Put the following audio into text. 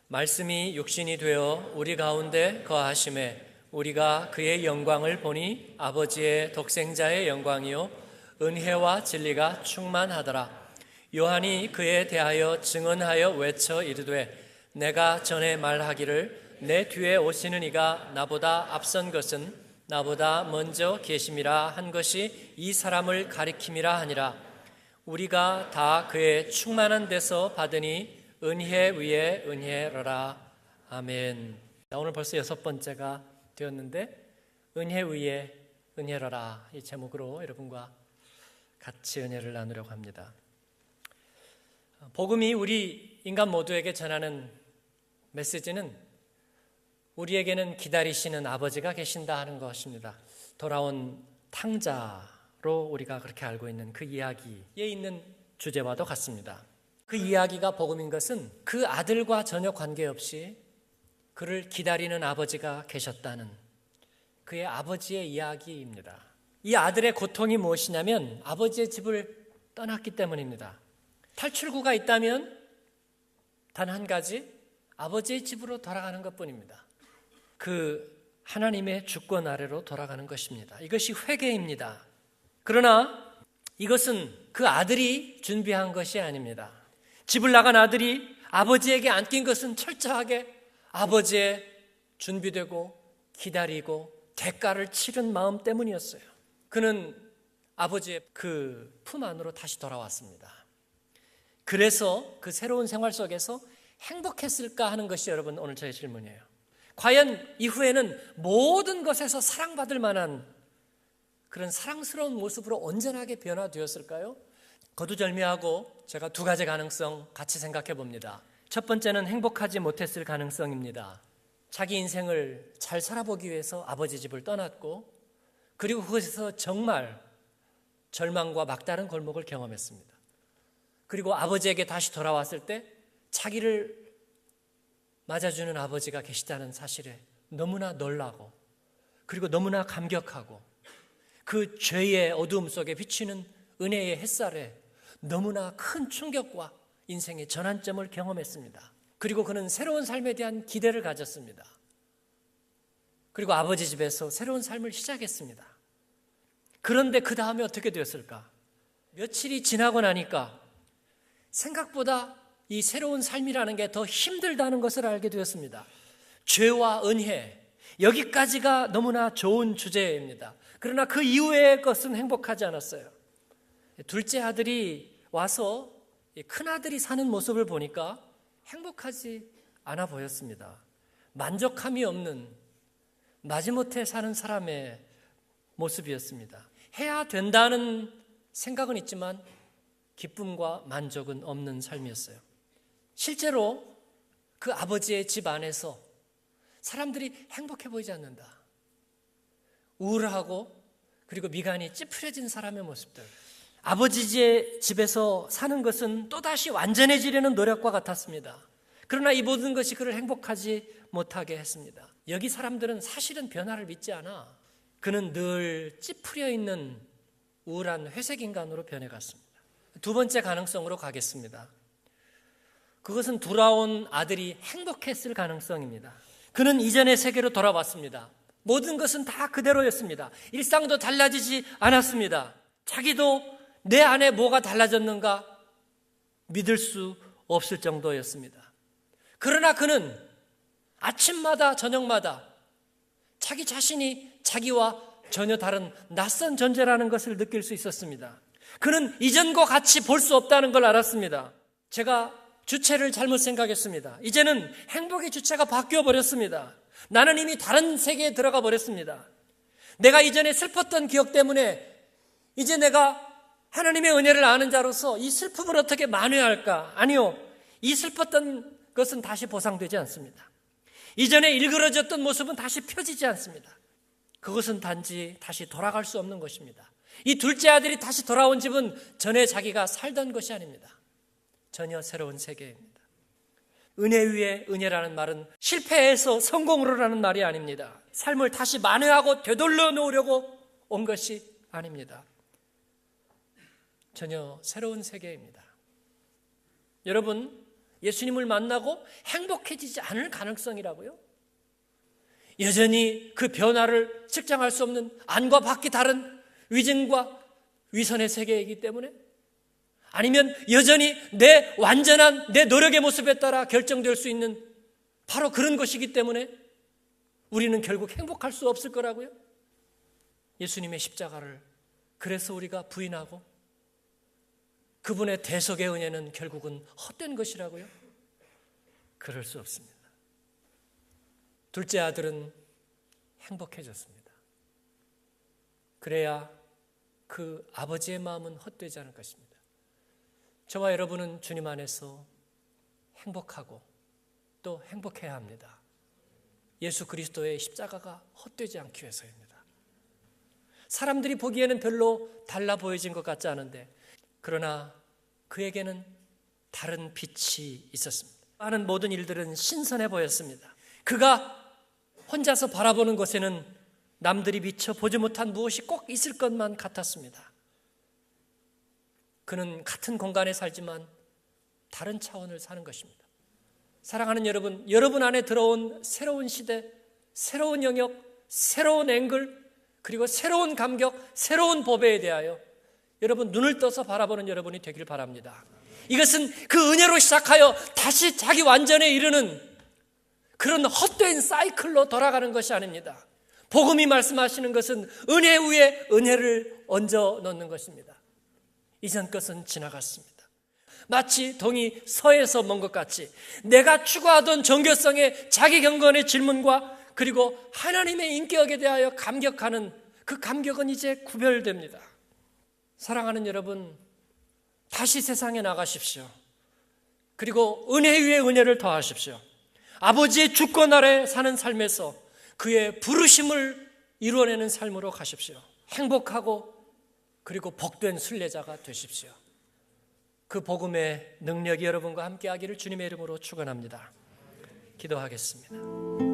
말씀이 육신이 되어 우리 가운데 거하심에 우리가 그의 영광을 보니 아버지의 독생자의 영광이요 은혜와 진리가 충만하더라. 요한이 그에 대하여 증언하여 외쳐 이르되 내가 전에 말하기를 내 뒤에 오시는 이가 나보다 앞선 것은 나보다 먼저 계심이라 한 것이 이 사람을 가리킴이라 하니라. 우리가 다 그의 충만한 데서 받으니 은혜 위에 은혜로라. 아멘. 오늘 벌써 6번째가 되었는데 은혜 위에 은혜로라 이 제목으로 여러분과 같이 은혜를 나누려고 합니다. 복음이 우리 인간 모두에게 전하는 메시지는 우리에게는 기다리시는 아버지가 계신다 하는 것입니다. 돌아온 탕자로 우리가 그렇게 알고 있는 그 이야기에 있는 주제와도 같습니다. 그 이야기가 복음인 것은 그 아들과 전혀 관계없이 그를 기다리는 아버지가 계셨다는 그의 아버지의 이야기입니다. 이 아들의 고통이 무엇이냐면 아버지의 집을 떠났기 때문입니다. 탈출구가 있다면 단 한 가지, 아버지의 집으로 돌아가는 것뿐입니다. 그 하나님의 주권 아래로 돌아가는 것입니다. 이것이 회개입니다. 그러나 이것은 그 아들이 준비한 것이 아닙니다. 집을 나간 아들이 아버지에게 안긴 것은 철저하게 아버지의 준비되고 기다리고 대가를 치른 마음 때문이었어요. 그는 아버지의 그 품 안으로 다시 돌아왔습니다. 그래서 그 새로운 생활 속에서 행복했을까 하는 것이 여러분 오늘 저의 질문이에요. 과연 이후에는 모든 것에서 사랑받을 만한 그런 사랑스러운 모습으로 온전하게 변화되었을까요? 거두절미하고 제가 두 가지 가능성 같이 생각해 봅니다. 첫 번째는 행복하지 못했을 가능성입니다. 자기 인생을 잘 살아보기 위해서 아버지 집을 떠났고 그리고 그곳에서 정말 절망과 막다른 골목을 경험했습니다. 그리고 아버지에게 다시 돌아왔을 때 자기를 맞아주는 아버지가 계시다는 사실에 너무나 놀라고 그리고 너무나 감격하고 그 죄의 어두움 속에 비치는 은혜의 햇살에 너무나 큰 충격과 인생의 전환점을 경험했습니다. 그리고 그는 새로운 삶에 대한 기대를 가졌습니다. 그리고 아버지 집에서 새로운 삶을 시작했습니다. 그런데 그 다음에 어떻게 되었을까? 며칠이 지나고 나니까 생각보다 이 새로운 삶이라는 게 더 힘들다는 것을 알게 되었습니다. 죄와 은혜, 여기까지가 너무나 좋은 주제입니다. 그러나 그 이후의 것은 행복하지 않았어요. 둘째 아들이 와서 큰아들이 사는 모습을 보니까 행복하지 않아 보였습니다. 만족함이 없는 마지못해 사는 사람의 모습이었습니다. 해야 된다는 생각은 있지만 기쁨과 만족은 없는 삶이었어요. 실제로 그 아버지의 집 안에서 사람들이 행복해 보이지 않는다. 우울하고 그리고 미간이 찌푸려진 사람의 모습들. 아버지의 집에서 사는 것은 또다시 완전해지려는 노력과 같았습니다. 그러나 이 모든 것이 그를 행복하지 못하게 했습니다. 여기 사람들은 사실은 변화를 믿지 않아. 그는 늘 찌푸려 있는 우울한 회색 인간으로 변해갔습니다. 두 번째 가능성으로 가겠습니다. 그것은 돌아온 아들이 행복했을 가능성입니다. 그는 이전의 세계로 돌아왔습니다. 모든 것은 다 그대로였습니다. 일상도 달라지지 않았습니다. 자기도 내 안에 뭐가 달라졌는가 믿을 수 없을 정도였습니다. 그러나 그는 아침마다 저녁마다 자기 자신이 자기와 전혀 다른 낯선 존재라는 것을 느낄 수 있었습니다. 그는 이전과 같이 볼 수 없다는 걸 알았습니다. 제가 주체를 잘못 생각했습니다. 이제는 행복의 주체가 바뀌어 버렸습니다. 나는 이미 다른 세계에 들어가 버렸습니다. 내가 이전에 슬펐던 기억 때문에 이제 내가 하나님의 은혜를 아는 자로서 이 슬픔을 어떻게 만회할까? 아니요. 이 슬펐던 것은 다시 보상되지 않습니다. 이전에 일그러졌던 모습은 다시 펴지지 않습니다. 그것은 단지 다시 돌아갈 수 없는 것입니다. 이 둘째 아들이 다시 돌아온 집은 전에 자기가 살던 것이 아닙니다. 전혀 새로운 세계입니다. 은혜 위에 은혜라는 말은 실패해서 성공으로라는 말이 아닙니다. 삶을 다시 만회하고 되돌려 놓으려고 온 것이 아닙니다. 전혀 새로운 세계입니다. 여러분, 예수님을 만나고 행복해지지 않을 가능성이라고요? 여전히 그 변화를 측정할 수 없는 안과 밖이 다른 위증과 위선의 세계이기 때문에, 아니면 여전히 내 완전한 내 노력의 모습에 따라 결정될 수 있는 바로 그런 것이기 때문에 우리는 결국 행복할 수 없을 거라고요? 예수님의 십자가를 그래서 우리가 부인하고 그분의 대속의 은혜는 결국은 헛된 것이라고요? 그럴 수 없습니다. 둘째 아들은 행복해졌습니다. 그래야 그 아버지의 마음은 헛되지 않을 것입니다. 저와 여러분은 주님 안에서 행복하고 또 행복해야 합니다. 예수 그리스도의 십자가가 헛되지 않기 위해서입니다. 사람들이 보기에는 별로 달라 보여진 것 같지 않은데, 그러나 그에게는 다른 빛이 있었습니다. 하는 모든 일들은 신선해 보였습니다. 그가 혼자서 바라보는 것에는 남들이 미처 보지 못한 무엇이 꼭 있을 것만 같았습니다. 그는 같은 공간에 살지만 다른 차원을 사는 것입니다. 사랑하는 여러분, 여러분 안에 들어온 새로운 시대, 새로운 영역, 새로운 앵글, 그리고 새로운 감격, 새로운 법에 대하여 여러분 눈을 떠서 바라보는 여러분이 되길 바랍니다. 이것은 그 은혜로 시작하여 다시 자기 완전에 이르는 그런 헛된 사이클로 돌아가는 것이 아닙니다. 복음이 말씀하시는 것은 은혜 위에 은혜를 얹어 놓는 것입니다. 이전 것은 지나갔습니다. 마치 동이 서에서 먼 것 같이 내가 추구하던 종교성의 자기 경건의 질문과 그리고 하나님의 인격에 대하여 감격하는 그 감격은 이제 구별됩니다. 사랑하는 여러분, 다시 세상에 나가십시오. 그리고 은혜 위에 은혜를 더하십시오. 아버지의 주권 아래 사는 삶에서 그의 부르심을 이루어내는 삶으로 가십시오. 행복하고 그리고 복된 순례자가 되십시오. 그 복음의 능력이 여러분과 함께하기를 주님의 이름으로 축원합니다. 기도하겠습니다.